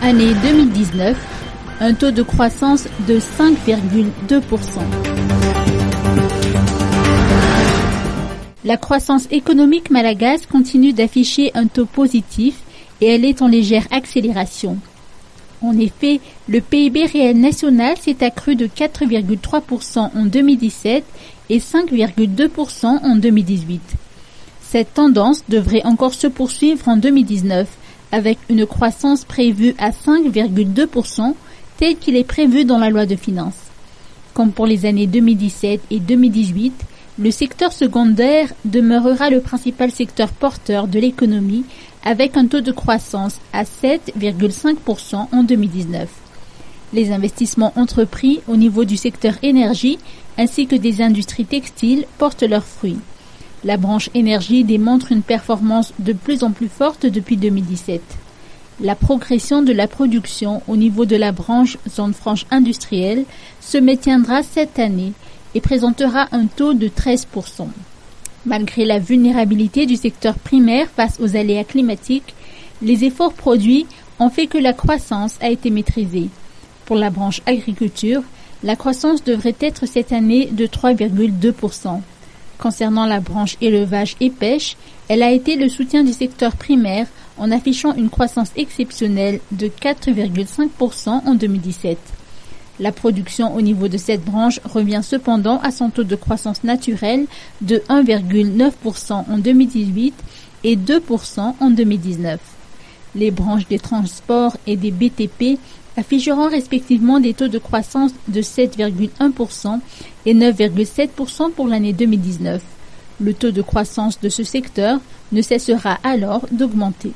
Année 2019, un taux de croissance de 5,2%. La croissance économique malgache continue d'afficher un taux positif et elle est en légère accélération. En effet, le PIB réel national s'est accru de 4,3% en 2017 et 5,2% en 2018. Cette tendance devrait encore se poursuivre en 2019 avec une croissance prévue à 5,2% tel qu'il est prévu dans la loi de finances. Comme pour les années 2017 et 2018, le secteur secondaire demeurera le principal secteur porteur de l'économie avec un taux de croissance à 7,5% en 2019. Les investissements entrepris au niveau du secteur énergie ainsi que des industries textiles portent leurs fruits. La branche énergie démontre une performance de plus en plus forte depuis 2017. La progression de la production au niveau de la branche zone franche industrielle se maintiendra cette année et présentera un taux de 13%. Malgré la vulnérabilité du secteur primaire face aux aléas climatiques, les efforts produits ont fait que la croissance a été maîtrisée. Pour la branche agriculture, la croissance devrait être cette année de 3,2%. Concernant la branche élevage et pêche, elle a été le soutien du secteur primaire en affichant une croissance exceptionnelle de 4,5% en 2017. La production au niveau de cette branche revient cependant à son taux de croissance naturel de 1,9% en 2018 et 2% en 2019. Les branches des transports et des BTP afficheront respectivement des taux de croissance de 7,1% et 9,7% pour l'année 2019. Le taux de croissance de ce secteur ne cessera alors d'augmenter.